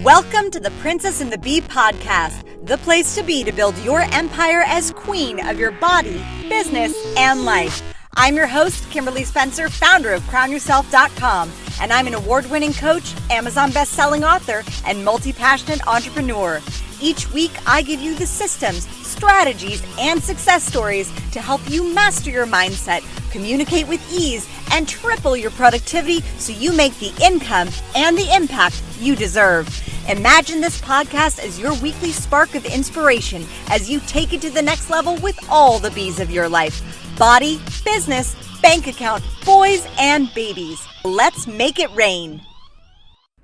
Welcome to the Princess and the Bee podcast, the place to be to build your empire as queen of your body, business, and life. I'm your host, Kimberly Spencer, founder of CrownYourself.com, and I'm an award-winning coach, Amazon best-selling author, and multi-passionate entrepreneur. Each week, I give you the systems, strategies, and success stories to help you master your mindset, communicate with ease, and triple your productivity so you make the income and the impact you deserve. Imagine this podcast as your weekly spark of inspiration as you take it to the next level with all the bees of your life. Body, business, bank account, boys, and babies. Let's make it rain.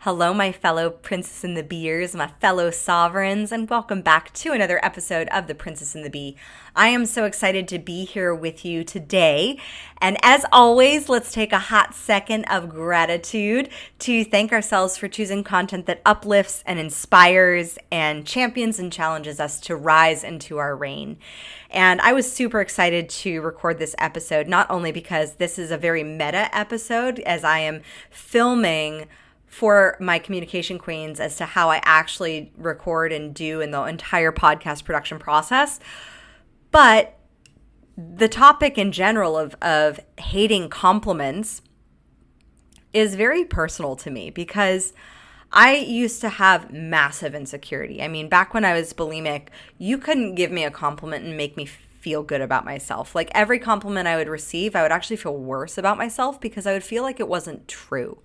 Hello, my fellow Princess and the Beers, my fellow sovereigns, and welcome back to another episode of The Princess and the Bee. I am so excited to be here with you today. And as always, let's take a hot second of gratitude to thank ourselves for choosing content that uplifts and inspires and champions and challenges us to rise into our reign. And I was super excited to record this episode, not only because this is a very meta episode, as I am filming for my communication queens as to how I actually record and do in the entire podcast production process, but the topic in general of hating compliments is very personal to me because I used to have massive insecurity. I mean, back when I was bulimic, you couldn't give me a compliment and make me feel good about myself. Like every compliment I would receive, I would actually feel worse about myself because I would feel like it wasn't true.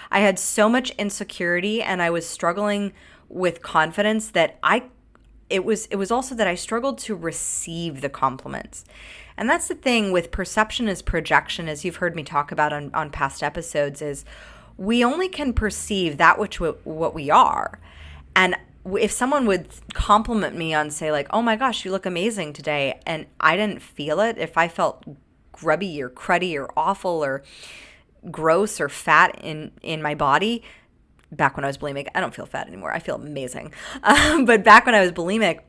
I had so much insecurity and I was struggling with confidence that it was also that I struggled to receive the compliments. And that's the thing with perception is projection, as you've heard me talk about on past episodes, is we only can perceive that what we are. And if someone would compliment me on, say, like, oh my gosh, you look amazing today, and I didn't feel it, if I felt grubby or cruddy or awful or gross or fat in my body, back when I was bulimic, I don't feel fat anymore. I feel amazing. But back when I was bulimic,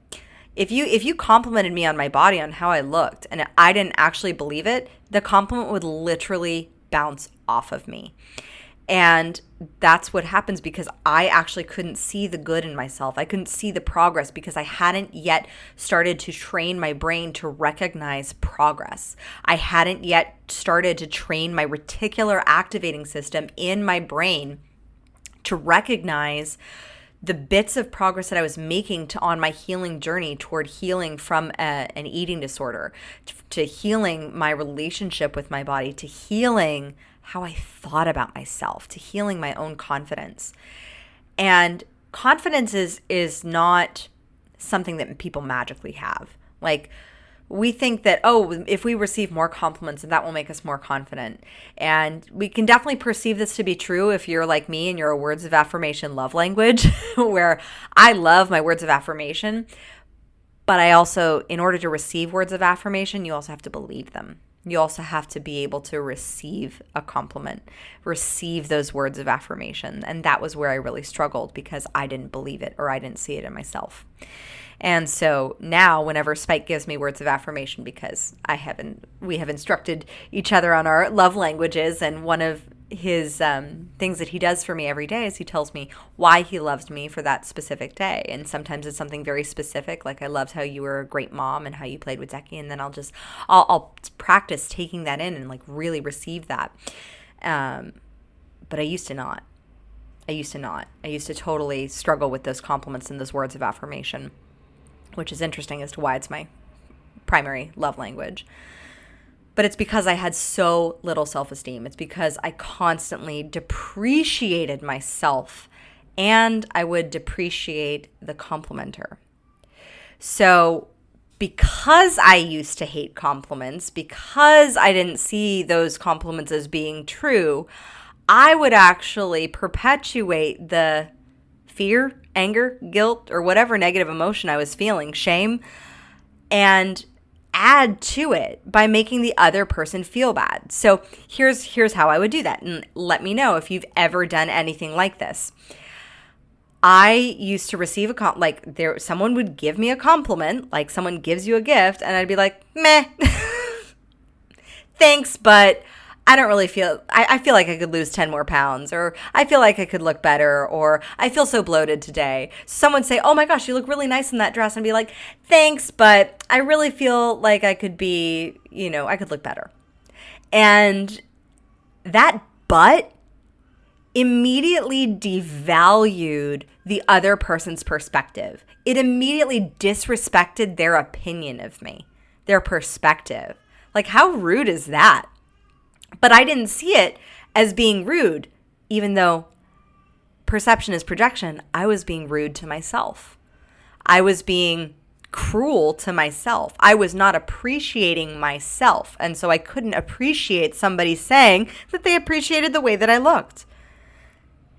if you complimented me on my body, on how I looked, and I didn't actually believe it, the compliment would literally bounce off of me. And that's what happens because I actually couldn't see the good in myself. I couldn't see the progress because I hadn't yet started to train my brain to recognize progress. I hadn't yet started to train my reticular activating system in my brain to recognize the bits of progress that I was making on my healing journey toward healing from an eating disorder, to healing my relationship with my body, to healing how I thought about myself, to healing my own confidence. And confidence is not something that people magically have. Like, we think that, oh, if we receive more compliments, that will make us more confident. And we can definitely perceive this to be true if you're like me and you're a words of affirmation love language, where I love my words of affirmation. But I also, in order to receive words of affirmation, you also have to believe them. You also have to be able to receive a compliment, receive those words of affirmation. And that was where I really struggled because I didn't believe it or I didn't see it in myself. And so now whenever Spike gives me words of affirmation, because we have instructed each other on our love languages, and one of his things that he does for me every day is he tells me why he loves me for that specific day. And sometimes it's something very specific, like I loved how you were a great mom and how you played with Zeki, and then I'll practice taking that in and like really receive that. But I used to not. I used to totally struggle with those compliments and those words of affirmation, which is interesting as to why it's my primary love language. But it's because I had so little self-esteem. It's because I constantly depreciated myself, and I would depreciate the complimenter. So because I used to hate compliments, because I didn't see those compliments as being true, I would actually perpetuate the fear, anger, guilt, or whatever negative emotion I was feeling, shame, and add to it by making the other person feel bad. So here's how I would do that. And let me know if you've ever done anything like this. I used to receive someone would give me a compliment, like someone gives you a gift, and I'd be like, meh, thanks, but I don't really feel, I feel like I could lose 10 more pounds, or I feel like I could look better, or I feel so bloated today. Someone say, oh my gosh, you look really nice in that dress, and be like, thanks, but I really feel like I could be, I could look better. And that but immediately devalued the other person's perspective. It immediately disrespected their opinion of me, their perspective. Like, how rude is that? But I didn't see it as being rude, even though perception is projection. I was being rude to myself. I was being cruel to myself. I was not appreciating myself. And so I couldn't appreciate somebody saying that they appreciated the way that I looked.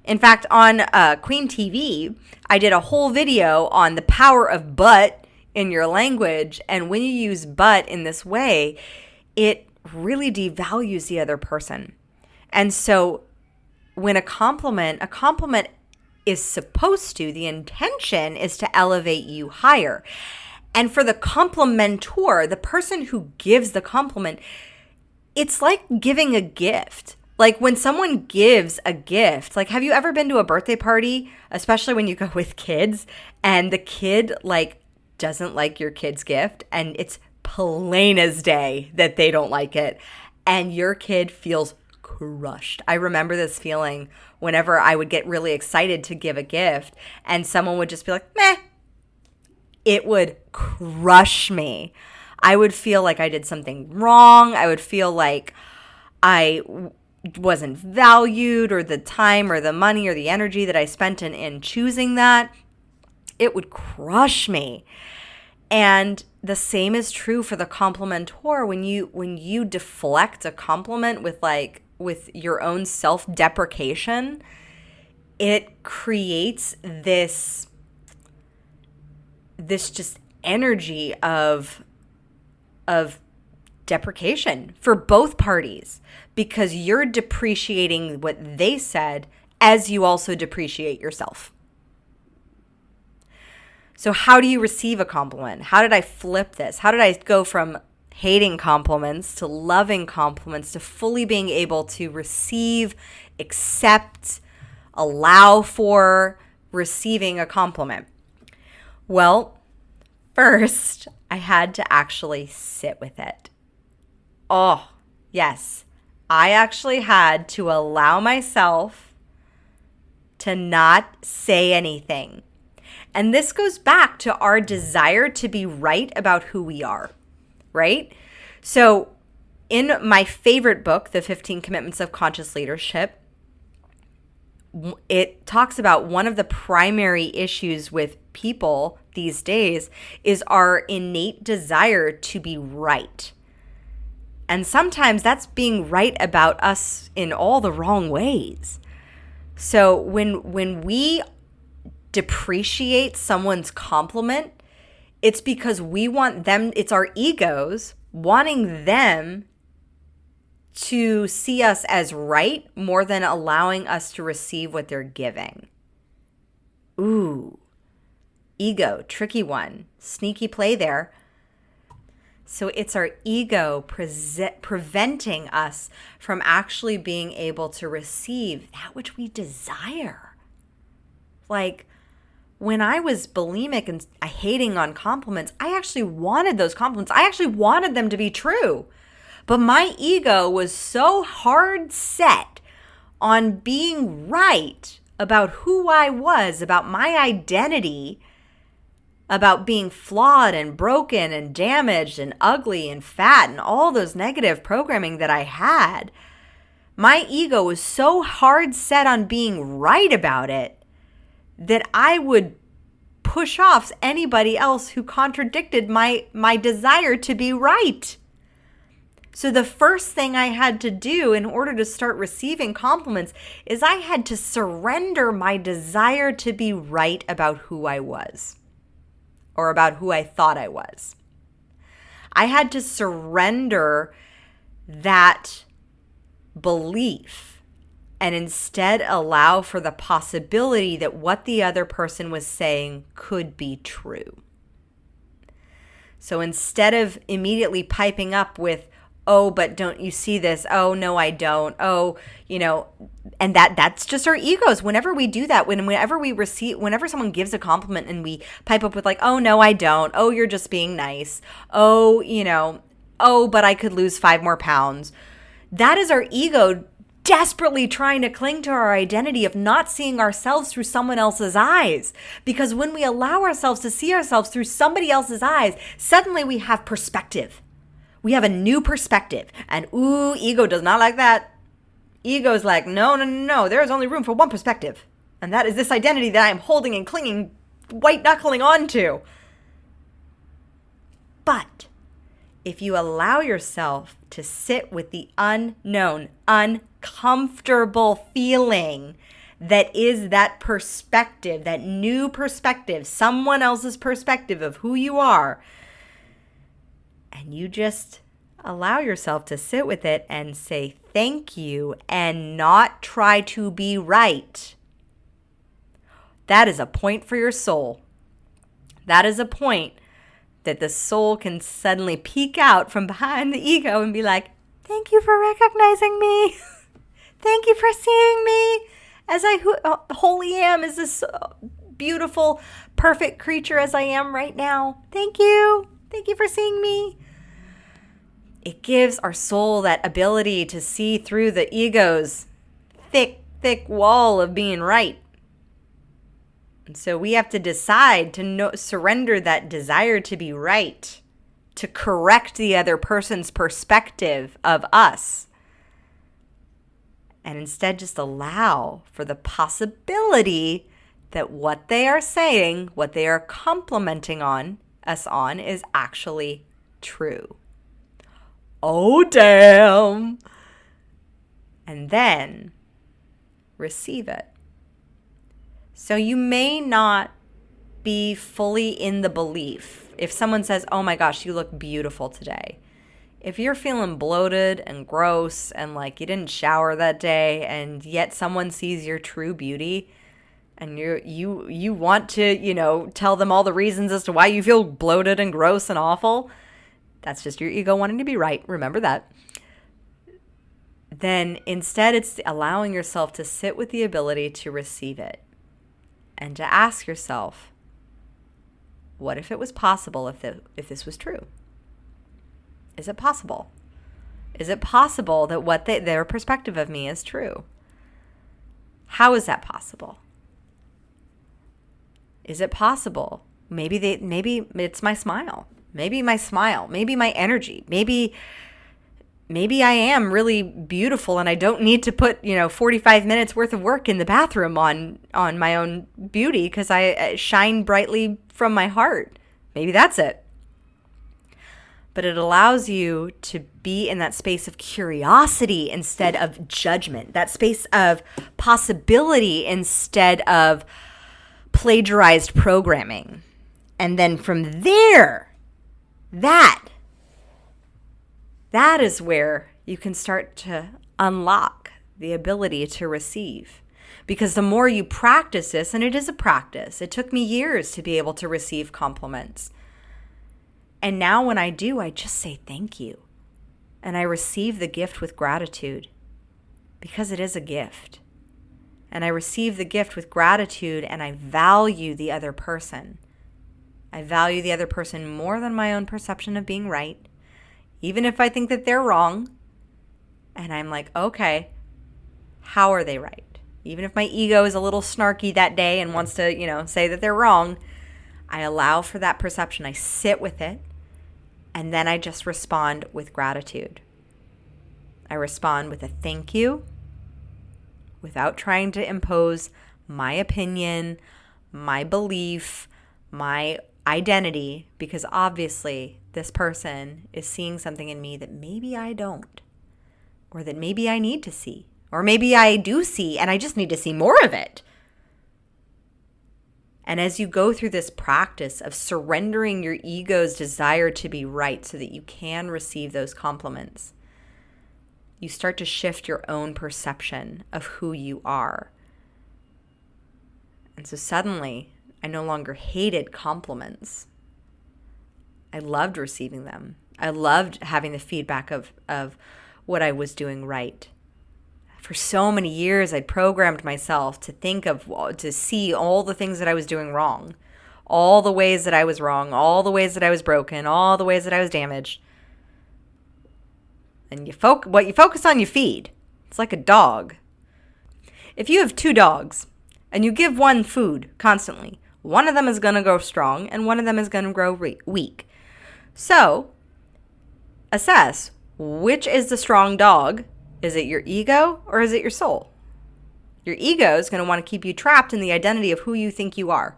In fact, on Queen TV, I did a whole video on the power of but in your language. And when you use but in this way, it really devalues the other person. And so when a compliment is supposed to, the intention is to elevate you higher. And for the complimentor, the person who gives the compliment, it's like giving a gift. Like when someone gives a gift, like have you ever been to a birthday party, especially when you go with kids, and the kid like doesn't like your kid's gift, and it's plain as day that they don't like it, and your kid feels crushed. I remember this feeling whenever I would get really excited to give a gift and someone would just be like, meh. It would crush me. I would feel like I did something wrong. I would feel like I wasn't valued, or the time or the money or the energy that I spent in choosing that. It would crush me. And the same is true for the complimentor. When you deflect a compliment with your own self-deprecation, it creates this just energy of deprecation for both parties, because you're depreciating what they said as you also depreciate yourself. So how do you receive a compliment? How did I flip this? How did I go from hating compliments to loving compliments to fully being able to receive, accept, allow for receiving a compliment? Well, first, I had to actually sit with it. Oh, yes. I actually had to allow myself to not say anything. And this goes back to our desire to be right about who we are, right? So in my favorite book, The 15 Commitments of Conscious Leadership, it talks about one of the primary issues with people these days is our innate desire to be right. And sometimes that's being right about us in all the wrong ways. So when we depreciate someone's compliment, it's because we want them, it's our egos wanting them to see us as right more than allowing us to receive what they're giving. Ooh, ego, tricky one, sneaky play there. So it's our ego preventing us from actually being able to receive that which we desire. Like when I was bulimic and hating on compliments, I actually wanted those compliments. I actually wanted them to be true. But my ego was so hard set on being right about who I was, about my identity, about being flawed and broken and damaged and ugly and fat and all those negative programming that I had. My ego was so hard set on being right about it that I would push off anybody else who contradicted my desire to be right. So the first thing I had to do in order to start receiving compliments is I had to surrender my desire to be right about who I was, or about who I thought I was. I had to surrender that belief and instead allow for the possibility that what the other person was saying could be true. So instead of immediately piping up with, oh, but don't you see this? Oh, no, I don't. Oh, and that's just our egos. Whenever we do that, whenever someone gives a compliment and we pipe up with like, oh, no, I don't. Oh, you're just being nice. Oh, oh, but I could lose 5 more pounds. That is our ego desperately trying to cling to our identity of not seeing ourselves through someone else's eyes. Because when we allow ourselves to see ourselves through somebody else's eyes, suddenly we have perspective. We have a new perspective. And ego does not like that. Ego's like, no. There is only room for one perspective. And that is this identity that I am holding and clinging, white knuckling onto. But if you allow yourself to sit with the unknown, uncomfortable feeling that is that perspective, that new perspective, someone else's perspective of who you are, and you just allow yourself to sit with it and say thank you and not try to be right, that is a point for your soul. That is a point that the soul can suddenly peek out from behind the ego and be like, thank you for recognizing me. Thank you for seeing me as I wholly am, as this beautiful, perfect creature as I am right now. Thank you. Thank you for seeing me. It gives our soul that ability to see through the ego's thick wall of being right. And so we have to decide to surrender that desire to be right, to correct the other person's perspective of us, and instead just allow for the possibility that what they are saying, what they are complimenting us on, is actually true. Oh, damn. And then receive it. So you may not be fully in the belief. If someone says, oh my gosh, you look beautiful today. If you're feeling bloated and gross and like you didn't shower that day and yet someone sees your true beauty and you want to, tell them all the reasons as to why you feel bloated and gross and awful, that's just your ego wanting to be right. Remember that. Then instead it's allowing yourself to sit with the ability to receive it. And to ask yourself, what if it was possible if this was true? Is it possible? Is it possible that what their perspective of me is true? How is that possible? Is it possible? Maybe it's my smile. Maybe my energy. Maybe I am really beautiful and I don't need to put, 45 minutes worth of work in the bathroom on my own beauty because I shine brightly from my heart. Maybe that's it. But it allows you to be in that space of curiosity instead of judgment, that space of possibility instead of plagiarized programming. And then from there, that is where you can start to unlock the ability to receive. Because the more you practice this, and it is a practice, it took me years to be able to receive compliments. And now when I do, I just say thank you. And I receive the gift with gratitude because it is a gift. And I receive the gift with gratitude and I value the other person. I value the other person more than my own perception of being right. Even if I think that they're wrong, and I'm like, okay, how are they right? Even if my ego is a little snarky that day and wants to, say that they're wrong, I allow for that perception. I sit with it, and then I just respond with gratitude. I respond with a thank you without trying to impose my opinion, my belief, my identity, because obviously this person is seeing something in me that maybe I don't, or that maybe I need to see, or maybe I do see and I just need to see more of it. And as you go through this practice of surrendering your ego's desire to be right so that you can receive those compliments, you start to shift your own perception of who you are. And so suddenly, I no longer hated compliments. I loved receiving them. I loved having the feedback of what I was doing right. For so many years, I'd programmed myself to see all the things that I was doing wrong, all the ways that I was wrong, all the ways that I was broken, all the ways that I was damaged. And what you focus on, you feed. It's like a dog. If you have 2 dogs and you give one food constantly, one of them is going to grow strong and one of them is going to grow weak. So, assess which is the strong dog. Is it your ego or is it your soul? Your ego is going to want to keep you trapped in the identity of who you think you are.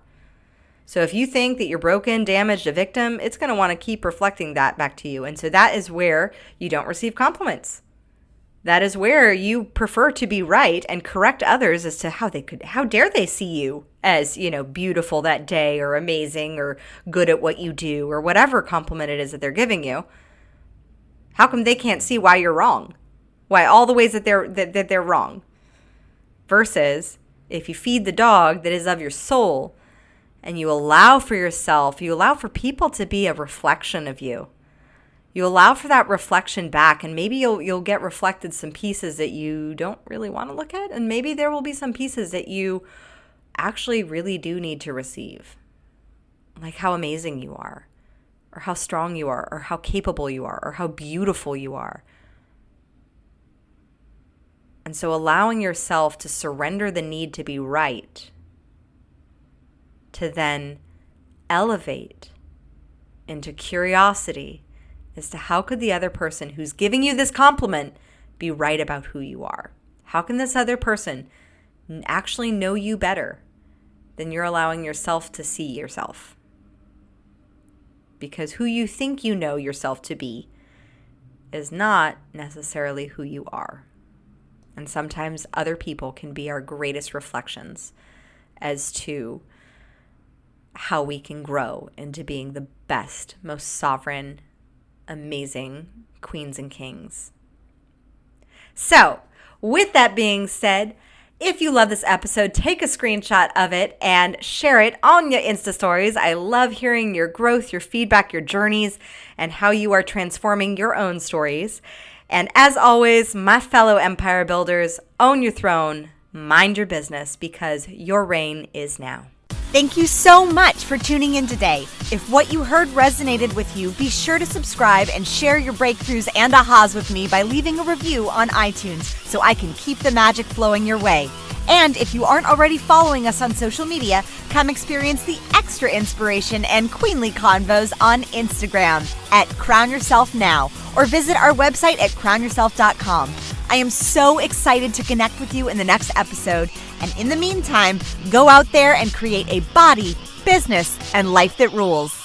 So if you think that you're broken, damaged, a victim, it's going to want to keep reflecting that back to you. And so that is where you don't receive compliments. That is where you prefer to be right and correct others as to how dare they see you as, beautiful that day or amazing or good at what you do or whatever compliment it is that they're giving you. How come they can't see why you're wrong? Why all the ways that they're wrong? Versus if you feed the dog that is of your soul and you allow for yourself, you allow for people to be a reflection of you. You allow for that reflection back, and maybe you'll get reflected some pieces that you don't really want to look at, and maybe there will be some pieces that you actually really do need to receive. Like how amazing you are, or how strong you are, or how capable you are, or how beautiful you are. And so allowing yourself to surrender the need to be right, to then elevate into curiosity as to how could the other person who's giving you this compliment be right about who you are? How can this other person actually know you better than you're allowing yourself to see yourself? Because who you think you know yourself to be is not necessarily who you are. And sometimes other people can be our greatest reflections as to how we can grow into being the best, most sovereign, amazing queens and kings. So, with that being said, if you love this episode, take a screenshot of it and share it on your Insta stories. I love hearing your growth, your feedback, your journeys, and how you are transforming your own stories. And as always, my fellow empire builders, own your throne, mind your business, because your reign is now. Thank you so much for tuning in today. If what you heard resonated with you, be sure to subscribe and share your breakthroughs and ahas with me by leaving a review on iTunes so I can keep the magic flowing your way. And if you aren't already following us on social media, come experience the extra inspiration and queenly convos on Instagram at Crown Yourself Now, or visit our website at crownyourself.com. I am so excited to connect with you in the next episode. And in the meantime, go out there and create a body, business, and life that rules.